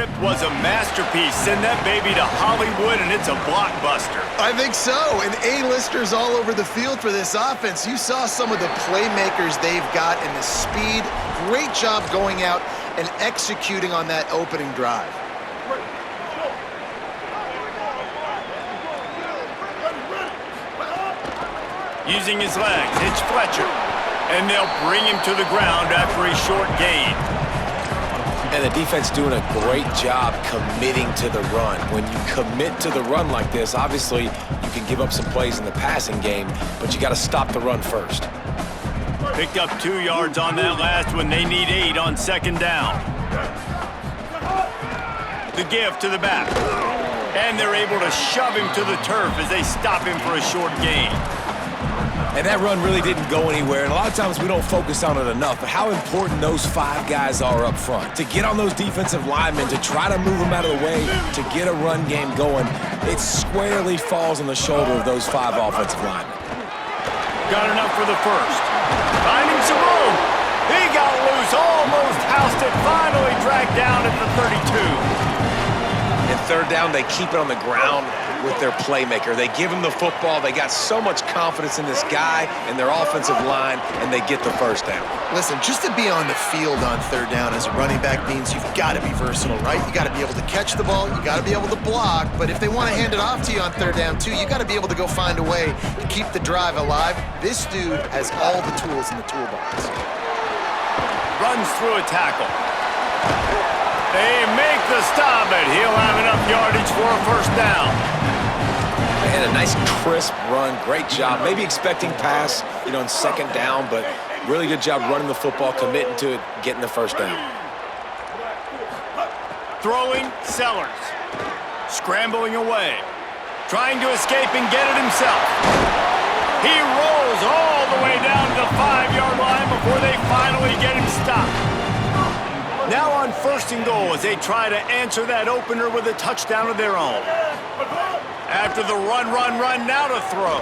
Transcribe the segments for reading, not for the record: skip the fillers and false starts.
script was a masterpiece. Send that baby to Hollywood and it's a blockbuster. I think so, and A-listers all over the field for this offense. You saw some of the playmakers they've got and the speed. Great job going out and executing on that opening drive. Using his legs, it's Fletcher. And they'll bring him to the ground after a short gain. And the defense doing a great job committing to the run. When you commit to the run like this, obviously you can give up some plays in the passing game, but you got to stop the run first. Picked up 2 yards on that last one. They need 8 on second down. The give to the back. And they're able to shove him to the turf as they stop him for a short gain. And that run really didn't go anywhere, and a lot of times we don't focus on it enough, but how important those 5 guys are up front. To get on those defensive linemen, to try to move them out of the way, to get a run game going, it squarely falls on the shoulder of those 5 offensive linemen. Got enough for the first. Finding some room. He got loose, almost housed it, finally dragged down at the 32. And third down, they keep it on the ground with their playmaker. They give him the football. They got so much confidence in this guy and their offensive line, and they get the first down. Listen, just to be on the field on third down as a running back means you've got to be versatile, right? You got to be able to catch the ball. You got to be able to block. But if they want to hand it off to you on third down, too, you got to be able to go find a way to keep the drive alive. This dude has all the tools in the toolbox. Runs through a tackle. They make the stop, but he'll have enough yardage for a first down. And a nice crisp run, great job. Maybe expecting pass, in second down, but really good job running the football, committing to it, getting the first down. Throwing, Sellers. Scrambling away. Trying to escape and get it himself. He rolls all the way down to the 5-yard line before they finally get him stopped. Now on first and goal as they try to answer that opener with a touchdown of their own. After the run, now to throw.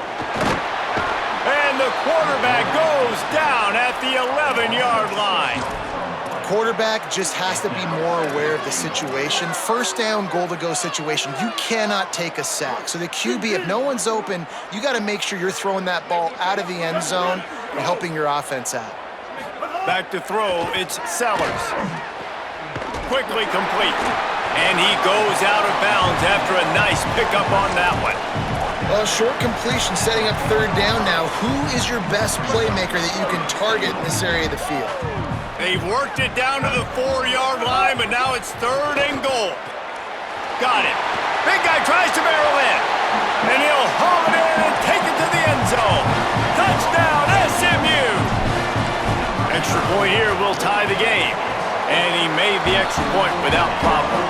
And the quarterback goes down at the 11-yard line. Quarterback just has to be more aware of the situation. First down, goal-to-go situation. You cannot take a sack. So the QB, if no one's open, you got to make sure you're throwing that ball out of the end zone and helping your offense out. Back to throw, it's Sellers. Quickly complete. And he goes out of bounds after a nice pickup on that one. Well, short completion setting up third down now. Who is your best playmaker that you can target in this area of the field? They've worked it down to the 4-yard line, but now it's third and goal. Got it. Big guy tries to barrel in. And he'll haul it in and take it to the end zone. Touchdown, SMU! Extra point here will tie the game. And he made the extra point without problem.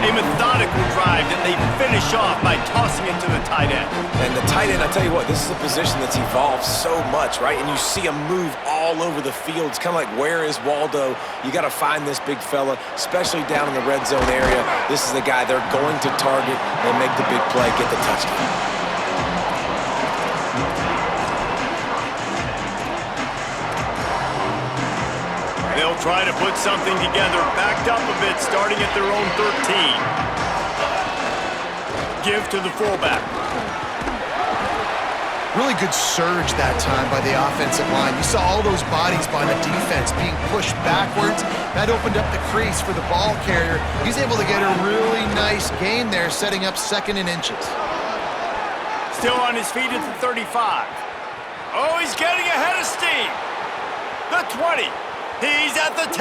A methodical drive that they finish off by tossing it to the tight end. And the tight end, I tell you what, this is a position that's evolved so much, right? And you see him move all over the field. It's kind of like, where is Waldo? You got to find this big fella, especially down in the red zone area. This is the guy they're going to target and make the big play, get the touchdown. They'll try to put something together, backed up a bit, starting at their own 13. Give to the fullback. Really good surge that time by the offensive line. You saw all those bodies by the defense being pushed backwards. That opened up the crease for the ball carrier. He's able to get a really nice gain there, setting up second and inches. Still on his feet at the 35. Oh, he's getting ahead of steam. The 20. He's at the 10.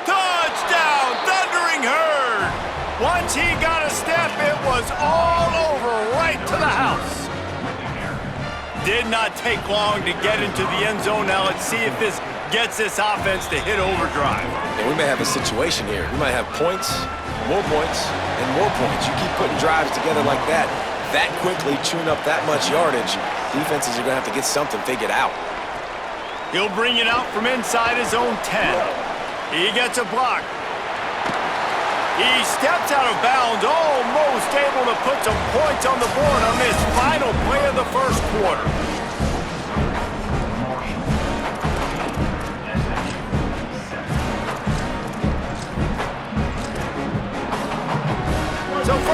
Touchdown, Thundering Herd. Once he got a step, it was all over right to the house. Did not take long to get into the end zone. Now let's see if this gets this offense to hit overdrive. And we may have a situation here. We might have points, and more points. You keep putting drives together like that quickly, chewing up that much yardage, defenses are going to have to get something figured out. He'll bring it out from inside his own 10. He gets a block. He steps out of bounds, almost able to put some points on the board on this final play of the first quarter.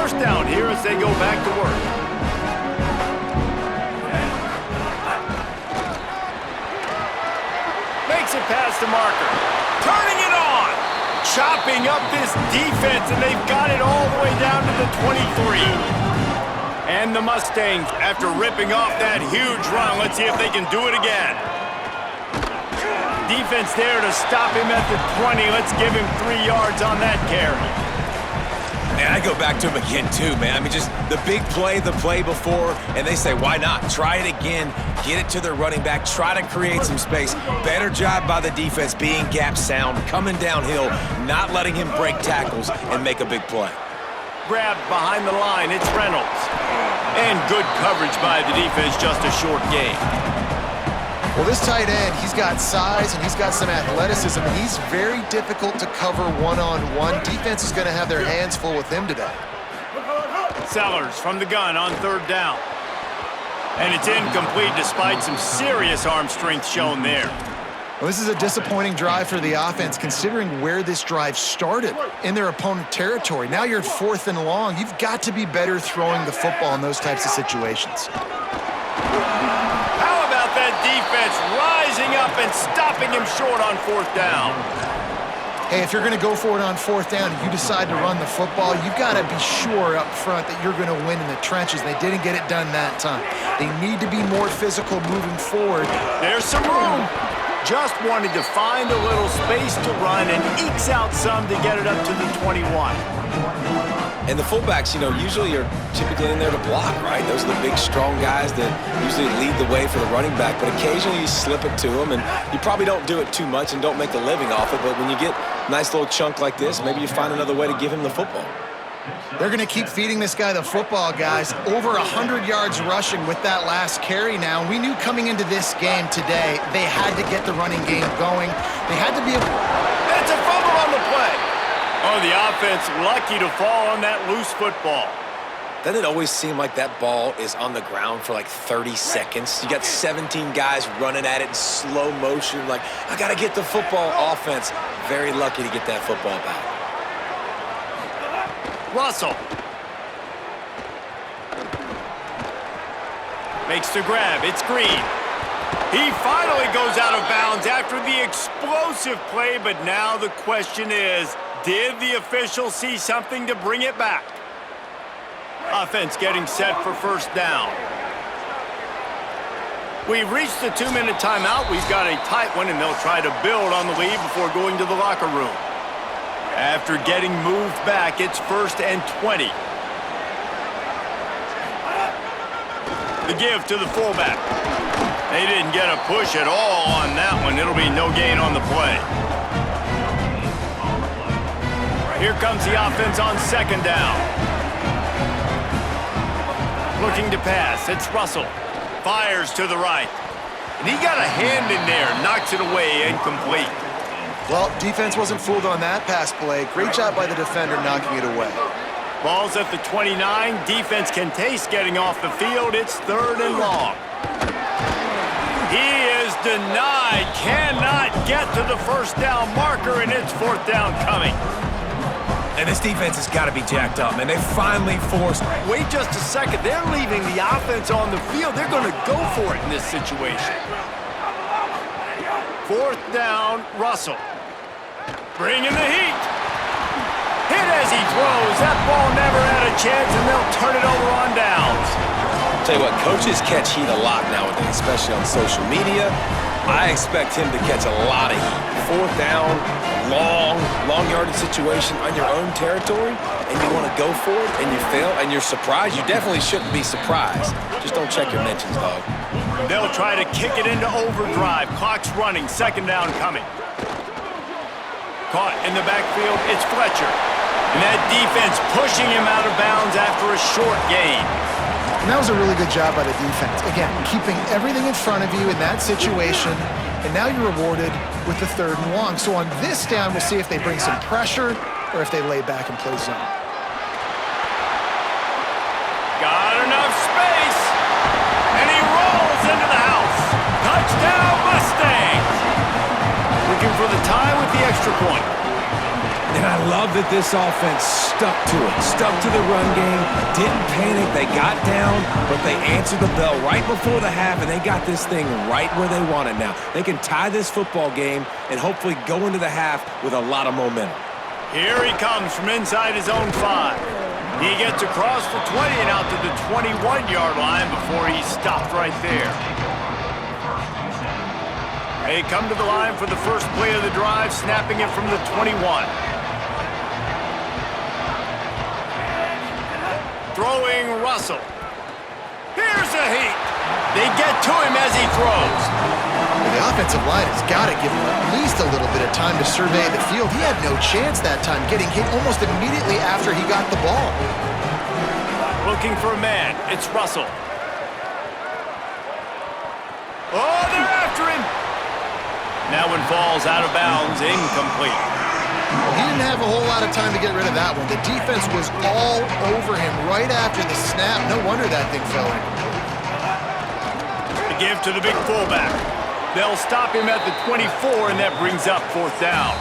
first down here as they go back to work. Makes it past the marker. Turning it on. Chopping up this defense, and they've got it all the way down to the 23. And the Mustangs, after ripping off that huge run, let's see if they can do it again. Defense there to stop him at the 20. Let's give him 3 yards on that carry. Man, I go back to him again, too, man. I mean, just the big play, the play before, and they say, why not? Try it again, get it to their running back, try to create some space. Better job by the defense being gap sound, coming downhill, not letting him break tackles and make a big play. Grabbed behind the line, it's Reynolds. And good coverage by the defense, just a short gain. Well, this tight end, he's got size and he's got some athleticism, and he's very difficult to cover one-on-one. Defense is going to have their hands full with him today. Sellers from the gun on third down. And it's incomplete despite some serious arm strength shown there. Well, this is a disappointing drive for the offense, considering where this drive started in their opponent territory. Now you're at 4th and long. You've got to be better throwing the football in those types of situations. How about that defense rising up and stopping him short on 4th down? Hey, if you're going to go for it on 4th down and you decide to run the football, you've got to be sure up front that you're going to win in the trenches. They didn't get it done that time. They need to be more physical moving forward. There's some room. Just wanted to find a little space to run and ekes out some to get it up to the 21. And the fullbacks, you know, usually are typically in there to block, right? Those are the big, strong guys that usually lead the way for the running back. But occasionally you slip it to them, and you probably don't do it too much and don't make a living off it. But when you get a nice little chunk like this, maybe you find another way to give him the football. They're going to keep feeding this guy the football, guys. Over 100 yards rushing with that last carry now. We knew coming into this game today, they had to get the running game going. They had to be able... That's a fumble on the play. Oh, the offense lucky to fall on that loose football. Doesn't it always seem like that ball is on the ground for like 30 seconds? You got 17 guys running at it in slow motion. Like, I got to get the football. Offense, very lucky to get that football back. Russell makes the grab. It's Green. He finally goes out of bounds after the explosive play, but now the question is, did the official see something to bring it back? Offense getting set for first down. We've reached the 2-minute timeout. We've got a tight one, and they'll try to build on the lead before going to the locker room. After getting moved back, it's 1st and 20. The give to the fullback. They didn't get a push at all on that one. It'll be no gain on the play. Here comes the offense on 2nd down. Looking to pass. It's Russell. Fires to the right. And he got a hand in there. Knocks it away. Incomplete. Well, defense wasn't fooled on that pass play. Great job by the defender knocking it away. Ball's at the 29. Defense can taste getting off the field. It's 3rd and long. He is denied. Cannot get to the first down marker, and it's 4th down coming. And this defense has got to be jacked up, man. They finally forced... Wait just a second. They're leaving the offense on the field. They're going to go for it in this situation. 4th down, Russell. Bringing the heat. Hit as he throws. That ball never had a chance, and they'll turn it over on downs. Tell you what, coaches catch heat a lot nowadays, especially on social media. I expect him to catch a lot of heat. 4th down, long yardage situation on your own territory, and you want to go for it, and you fail, and you're surprised. You definitely shouldn't be surprised. Just don't check your mentions, dog. They'll try to kick it into overdrive. Clock's running. 2nd down coming. Caught in the backfield, it's Fletcher. And that defense pushing him out of bounds after a short gain. And that was a really good job by the defense. Again, keeping everything in front of you in that situation, and now you're rewarded with the 3rd and long. So on this down, we'll see if they bring some pressure or if they lay back and play zone. Got enough space, and he rolls into the house. Touchdown, Mustangs! Looking for the tie with the extra point. And I love that this offense stuck to it, stuck to the run game, didn't panic. They got down, but they answered the bell right before the half, and they got this thing right where they want it now. They can tie this football game and hopefully go into the half with a lot of momentum. Here he comes from inside his own 5. He gets across the 20 and out to the 21-yard line before he stopped right there. They come to the line for the first play of the drive, snapping it from the 21. Throwing Russell. Here's a heat. They get to him as he throws. The offensive line has got to give him at least a little bit of time to survey the field. He had no chance that time, getting hit almost immediately after he got the ball. Looking for a man. It's Russell. Oh, they're after him. That one falls out of bounds, incomplete. Well, he didn't have a whole lot of time to get rid of that one. The defense was all over him right after the snap. No wonder that thing fell in. The give to the big fullback. They'll stop him at the 24, and that brings up 4th down.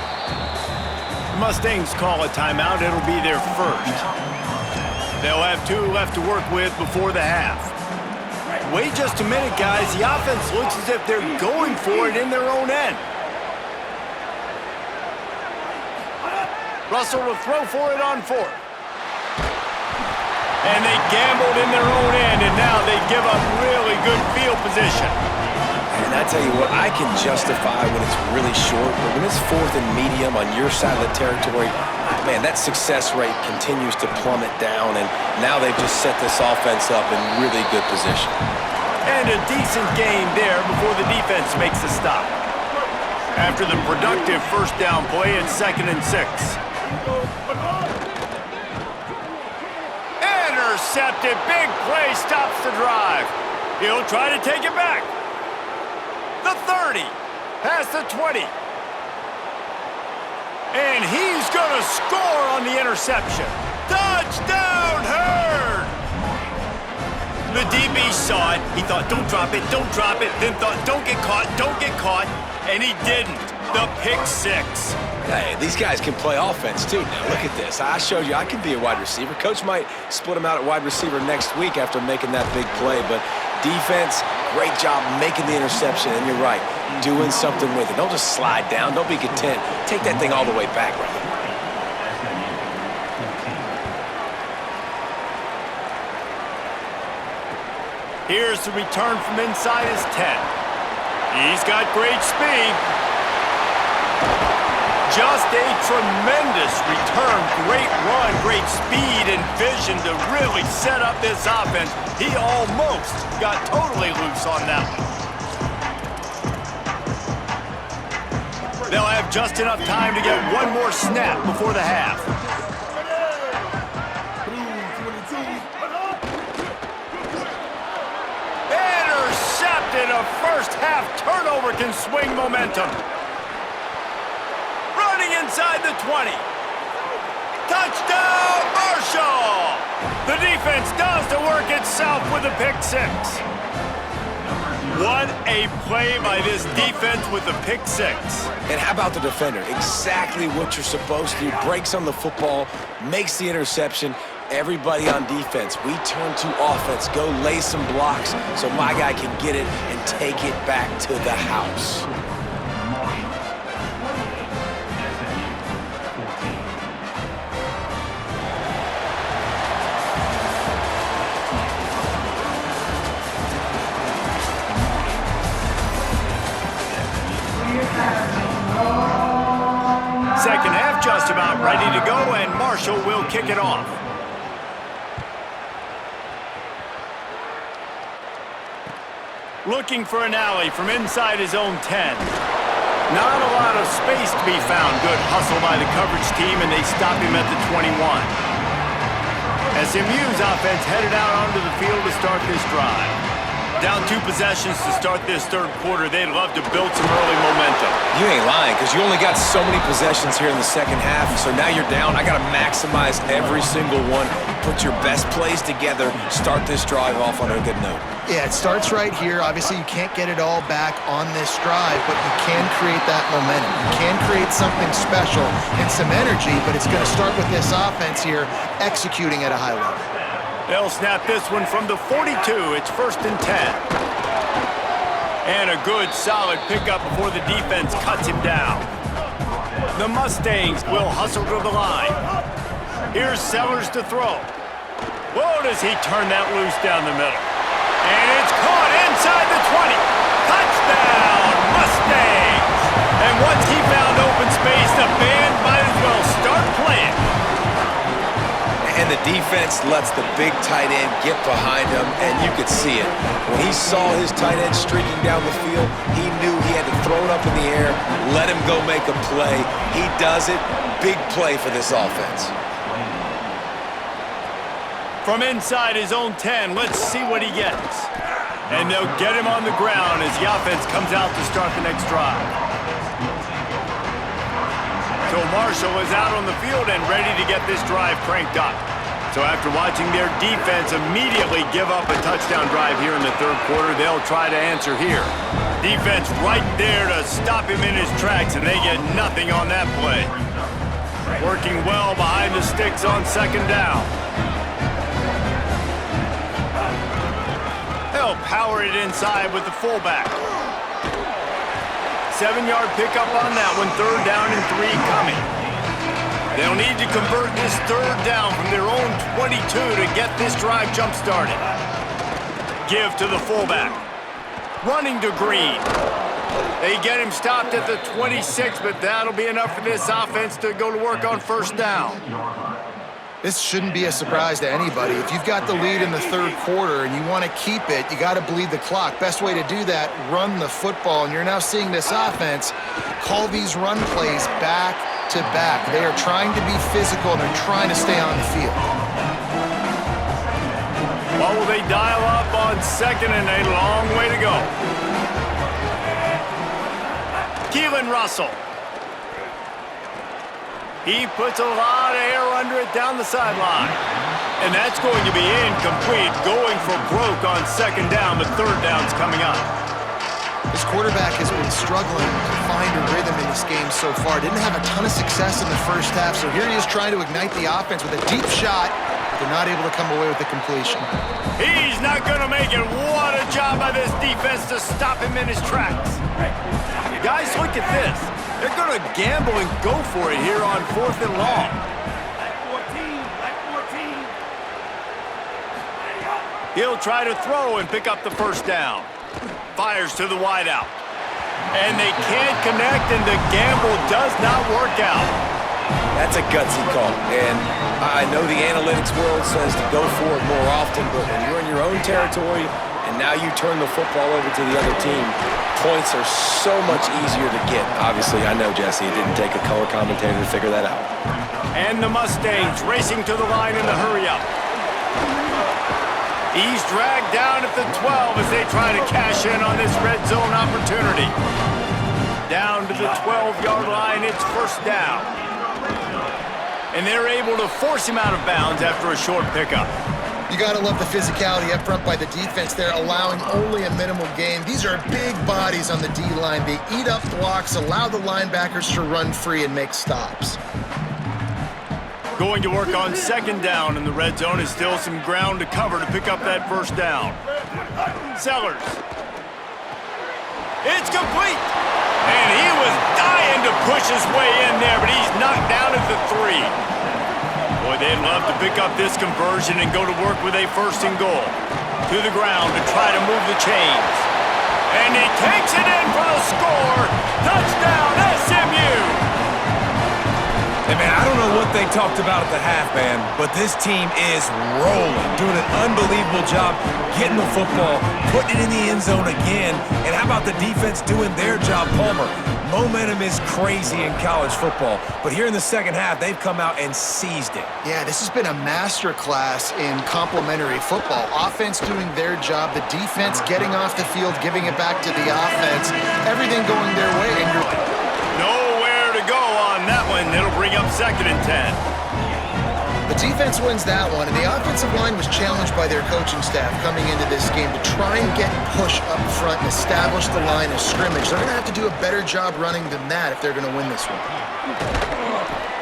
The Mustangs call a timeout. It'll be their first. They'll have 2 left to work with before the half. Wait just a minute, guys. The offense looks as if they're going for it in their own end. Russell will throw for it on 4th. And they gambled in their own end, and now they give up really good field position. And I tell you what, I can justify when it's really short, but when it's 4th and medium on your side of the territory, man, that success rate continues to plummet down, and now they've just set this offense up in really good position. And a decent gain there before the defense makes the stop. After the productive first down play, it's 2nd and 6. Intercepted. Big play stops the drive. He'll try to take it back. The 30. Past the 20. And he's going to score on the interception. Touchdown, Herd! The DB saw it. He thought, don't drop it, don't drop it. Then thought, don't get caught, don't get caught. And he didn't. The pick 6. Hey, these guys can play offense, too. Now, look at this. I showed you I can be a wide receiver. Coach might split him out at wide receiver next week after making that big play. But defense, great job making the interception. And you're right, doing something with it. Don't just slide down. Don't be content. Take that thing all the way back, brother. Here's the return from inside his 10. He's got great speed. Just a tremendous return. Great run, great speed and vision to really set up this offense. He almost got totally loose on that one. They'll have just enough time to get one more snap before the half. Intercepted. A first half turnover can swing momentum. Inside the 20. Touchdown, Marshall! The defense does the work itself with a pick 6. What a play by this defense with the pick 6. And how about the defender? Exactly what you're supposed to do. Breaks on the football, makes the interception. Everybody on defense, we turn to offense. Go lay some blocks so my guy can get it and take it back to the house. Second half just about ready to go, and Marshall will kick it off. Looking for an alley from inside his own 10. Not a lot of space to be found. Good hustle by the coverage team, and they stop him at the 21. SMU's offense headed out onto the field to start this drive. Down 2 possessions to start this third quarter. They'd love to build some early momentum. You ain't lying, because you only got so many possessions here in the second half, so now you're down. I got to maximize every single one. Put your best plays together. Start this drive off on a good note. Yeah, it starts right here. Obviously, you can't get it all back on this drive, but you can create that momentum. You can create something special and some energy, but it's going to start with this offense here executing at a high level. They'll snap this one from the 42. It's 1st and 10. And a good, solid pickup before the defense cuts him down. The Mustangs will hustle to the line. Here's Sellers to throw. Whoa, does he turn that loose down the middle. And it's caught inside the 20. Touchdown, Mustangs! And once he found open space, the band might as well start playing. And the defense lets the big tight end get behind him, and you could see it. When he saw his tight end streaking down the field, he knew he had to throw it up in the air, let him go make a play. He does it. Big play for this offense. From inside his own 10, let's see what he gets. And they'll get him on the ground as the offense comes out to start the next drive. So Marshall is out on the field and ready to get this drive cranked up. So after watching their defense immediately give up a touchdown drive here in the third quarter, they'll try to answer here. Defense right there to stop him in his tracks, and they get nothing on that play. Working well behind the sticks on 2nd down. They'll power it inside with the fullback. 7-yard pickup on that one, 3rd down and 3 coming. They'll need to convert this 3rd down from their own 22 to get this drive jump-started. Give to the fullback. Running to Green. They get him stopped at the 26, but that'll be enough for this offense to go to work on 1st down. This shouldn't be a surprise to anybody. If you've got the lead in the third quarter and you want to keep it, you got to bleed the clock. Best way to do that, run the football. And you're now seeing this offense call these run plays back to back. They are trying to be physical, and they're trying to stay on the field. What will they dial up on 2nd and a long way to go? Keelan Russell. He puts a lot of air under it down the sideline. And that's going to be incomplete, going for broke on 2nd down, but 3rd down's coming up. This quarterback has been struggling to find a rhythm in this game so far. Didn't have a ton of success in the first half, so here he is trying to ignite the offense with a deep shot. They're not able to come away with the completion. He's not going to make it. What a job by this defense to stop him in his tracks. Guys, look at this. They're going to gamble and go for it here on 4th and long. He'll try to throw and pick up the 1st down. Fires to the wideout. And they can't connect, and the gamble does not work out. That's a gutsy call. And I know the analytics world says to go for it more often, but when you're in your own territory and now you turn the football over to the other team, points are so much easier to get. Obviously, I know, Jesse, it didn't take a color commentator to figure that out. And the Mustangs racing to the line in the hurry-up. He's dragged down at the 12 as they try to cash in on this red zone opportunity. Down to the 12-yard line, it's 1st down. And they're able to force him out of bounds after a short pickup. You got to love the physicality up front by the defense there, allowing only a minimal gain. These are big bodies on the D-line. They eat up blocks, allow the linebackers to run free and make stops. Going to work on 2nd down, and the red zone is still some ground to cover to pick up that 1st down. Sellers. It's complete. And he was dying to push his way in there, but he's knocked down at the 3. Boy, they'd love to pick up this conversion and go to work with a 1st and goal. To the ground to try to move the chains. And he takes it in for the score. Touchdown, SMU! Hey, man, I don't know what they talked about at the half, man, but this team is rolling, doing an unbelievable job getting the football, putting it in the end zone again, and how about the defense doing their job, Palmer? Momentum is crazy in college football, but here in the second half, they've come out and seized it. Yeah, this has been a master class in complementary football. Offense doing their job, the defense getting off the field, giving it back to the offense, everything going their way. And nowhere to go on that one. It'll bring up 2nd and 10. The defense wins that one, and the offensive line was challenged by their coaching staff coming into this game to try and get push up front and establish the line of scrimmage. They're going to have to do a better job running than that if they're going to win this one.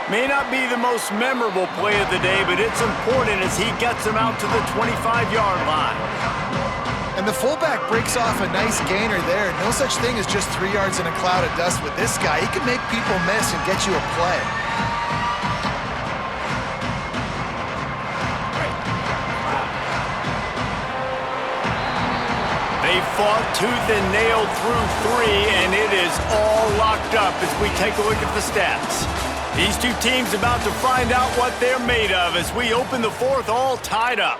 May not be the most memorable play of the day, but it's important as he gets them out to the 25-yard line. And the fullback breaks off a nice gainer there. No such thing as just 3 yards in a cloud of dust with this guy. He can make people miss and get you a play. They fought tooth and nail through 3, and it is all locked up as we take a look at the stats. These two teams about to find out what they're made of as we open the 4th all tied up.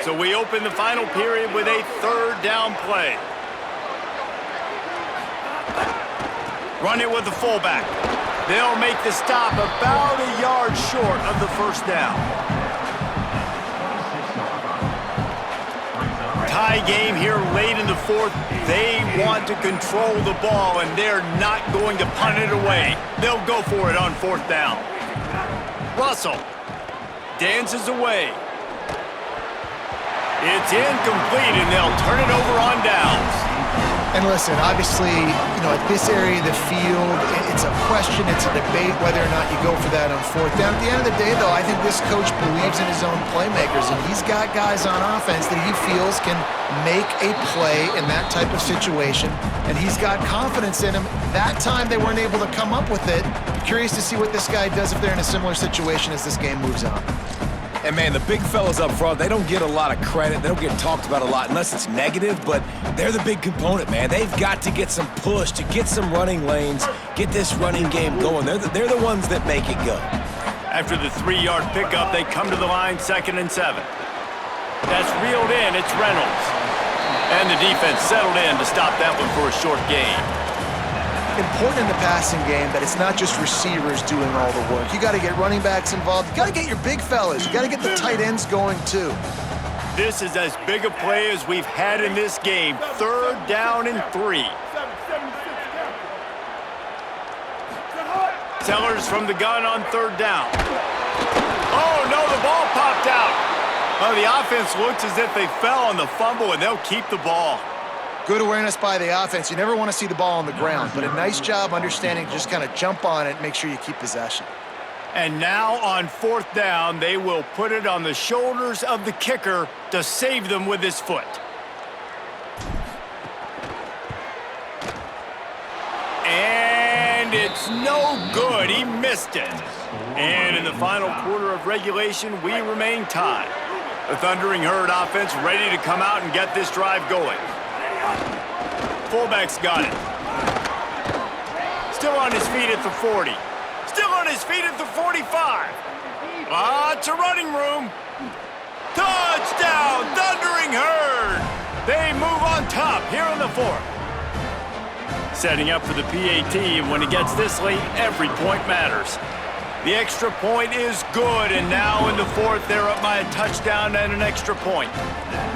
So we open the final period with a 3rd down play. Run it with the fullback. They'll make the stop about a yard short of the 1st down. Tie game here late in the 4th. They want to control the ball, and they're not going to punt it away. They'll go for it on 4th down. Russell dances away. It's incomplete, and they'll turn it over on downs. And listen, obviously, at this area of the field, it's a question, it's a debate whether or not you go for that on 4th down. At the end of the day, though, I think this coach believes in his own playmakers, and he's got guys on offense that he feels can make a play in that type of situation, and he's got confidence in him. That time, they weren't able to come up with it. Curious to see what this guy does if they're in a similar situation as this game moves on. And, man, the big fellas up front, they don't get a lot of credit. They don't get talked about a lot unless it's negative, but they're the big component, man. They've got to get some push, to get some running lanes, get this running game going. They're the ones that make it go. After the 3-yard pickup, they come to the line 2nd and 7. That's reeled in. It's Reynolds. And the defense settled in to stop that one for a short gain. Important in the passing game that it's not just receivers doing all the work. You got to get running backs involved. You got to get your big fellas. You got to get the tight ends going too. This is as big a play as we've had in this game. 3rd down and 3. Sellers from the gun on 3rd down. Oh, no, the ball popped out. Oh, the offense looks as if they fell on the fumble, and they'll keep the ball. Good awareness by the offense. You never want to see the ball on the ground, but a nice job understanding to just kind of jump on it and make sure you keep possession. And now on 4th down, they will put it on the shoulders of the kicker to save them with his foot. And it's no good. He missed it. And in the final quarter of regulation, we remain tied. The Thundering Herd offense ready to come out and get this drive going. Fullback's got it. Still on his feet at the 40. Still on his feet at the 45. Lots of running room. Touchdown, Thundering Herd. They move on top here in the 4th. Setting up for the PAT, and when it gets this late, every point matters. The extra point is good, and now in the 4th, they're up by a touchdown and an extra point.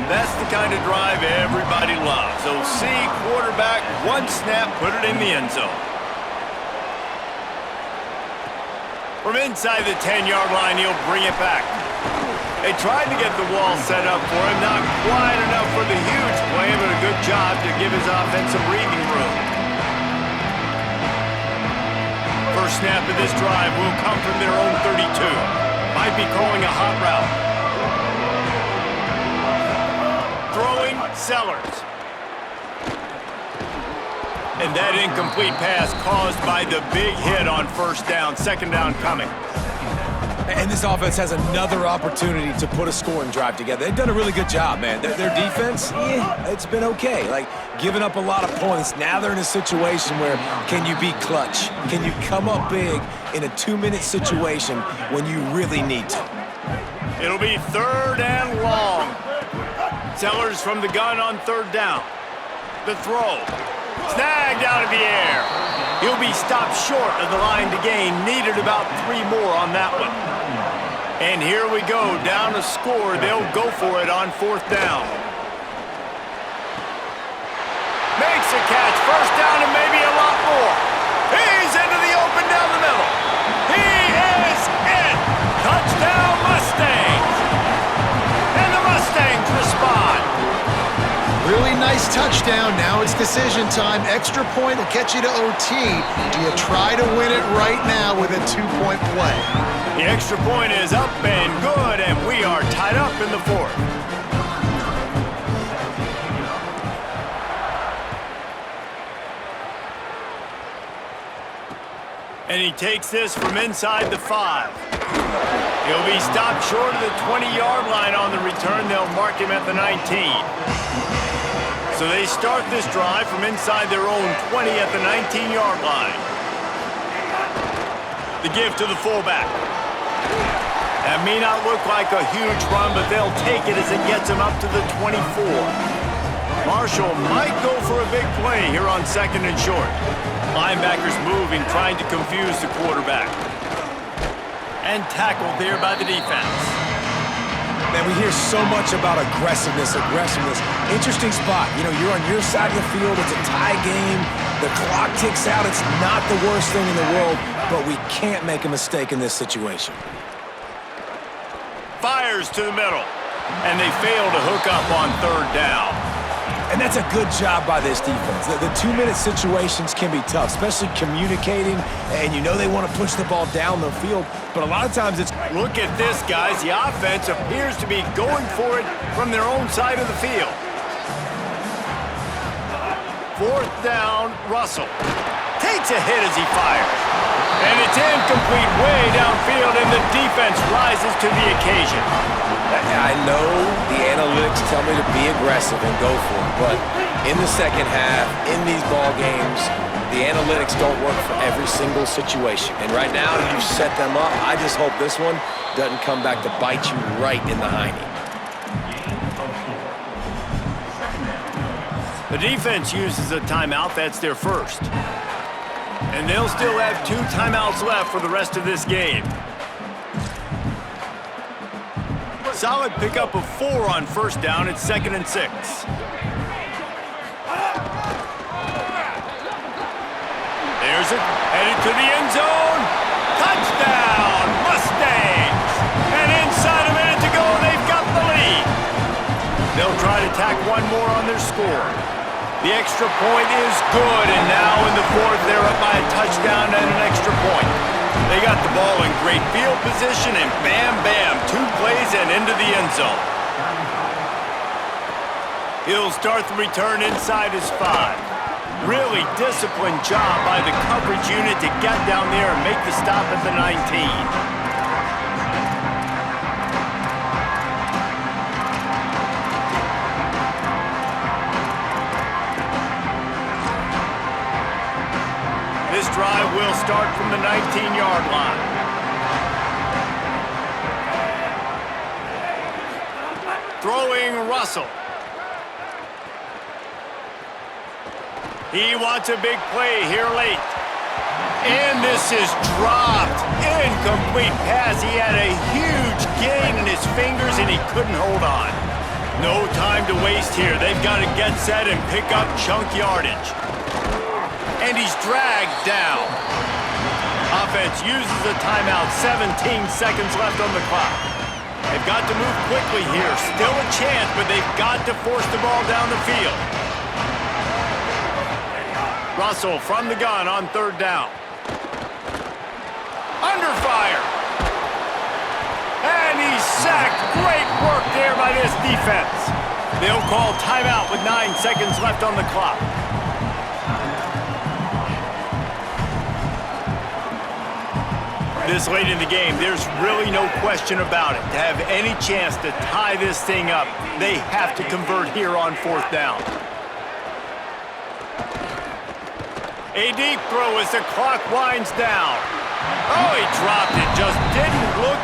That's the kind of drive everybody loves. OC, quarterback, one snap, put it in the end zone. From inside the 10-yard line, he'll bring it back. They tried to get the wall set up for him, not quite enough for the huge play, but a good job to give his offense some breathing room. First snap of this drive will come from their own 32. Might be calling a hot route. Throwing Sellers. And that incomplete pass caused by the big hit on 1st down. 2nd down coming. And this offense has another opportunity to put a scoring drive together. They've done a really good job, man. Their defense, it's been okay. Like, giving up a lot of points. Now they're in a situation where can you be clutch? Can you come up big in a 2-minute situation when you really need to? It'll be 3rd and long. Sellers from the gun on third down. The throw. Snagged out of the air. He'll be stopped short of the line to gain. Needed about 3 more on that one. And here we go. Down to score. They'll go for it on fourth down. Makes a catch. First down and maybe a lot more. He's into the open down the middle. He is in. Touchdown Mustangs. And the Mustangs respond. Really nice touchdown. Now it's decision time. Extra point will get you to OT. Do you try to win it right now with a 2-point play? The extra point is up and good, and we are tied up in the fourth. And he takes this from inside the 5. He'll be stopped short of the 20-yard line on the return. They'll mark him at the 19. So they start this drive from inside their own 20 at the 19-yard line. The give to the fullback. That may not look like a huge run, but they'll take it as it gets them up to the 24. Marshall might go for a big play here on second and short. Linebackers moving, trying to confuse the quarterback. And tackled there by the defense. Man, we hear so much about aggressiveness. Interesting spot. You know, you're on your side of the field. It's a tie game. The clock ticks out. It's not the worst thing in the world, but we can't make a mistake in this situation. Fires to the middle, and they fail to hook up on third down. And that's a good job by this defense. The 2-minute situations can be tough, especially communicating, and you know they want to push the ball down the field, but a lot of times it's... Look at this, guys. The offense appears to be going for it from their own side of the field. Fourth down, Russell. Takes a hit as he fires. And it's incomplete way downfield, and the defense rises to the occasion. I know the analytics tell me to be aggressive and go for it, but in the second half, in these ball games, the analytics don't work for every single situation. And right now, you've set them up. I just hope this one doesn't come back to bite you right in the hiney. The defense uses a timeout. That's their first. And they'll still have 2 timeouts left for the rest of this game. Solid pickup of 4 on first down. It's 2nd and 6. There's it. Headed to the end zone. Touchdown, Mustangs! And inside a minute to go, they've got the lead. They'll try to tack one more on their score. The extra point is good, and now in the fourth, they're up by a touchdown and an extra point. They got the ball in great field position, and bam, bam, 2 plays and into the end zone. He'll start the return inside his 5. Really disciplined job by the coverage unit to get down there and make the stop at the 19. This drive will start from the 19-yard line. Throwing Russell. He wants a big play here late. And this is dropped. Incomplete pass. He had a huge gain in his fingers and he couldn't hold on. No time to waste here. They've got to get set and pick up chunk yardage. And he's dragged down. Offense uses a timeout. 17 seconds left on the clock. They've got to move quickly here. Still a chance, but they've got to force the ball down the field. Russell from the gun on third down. Under fire. And he's sacked. Great work there by this defense. They'll call timeout with 9 seconds left on the clock. This late in the game, there's really no question about it. To have any chance to tie this thing up, they have to convert here on fourth down. A deep throw as the clock winds down. Oh, he dropped it. Just didn't look.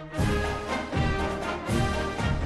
it.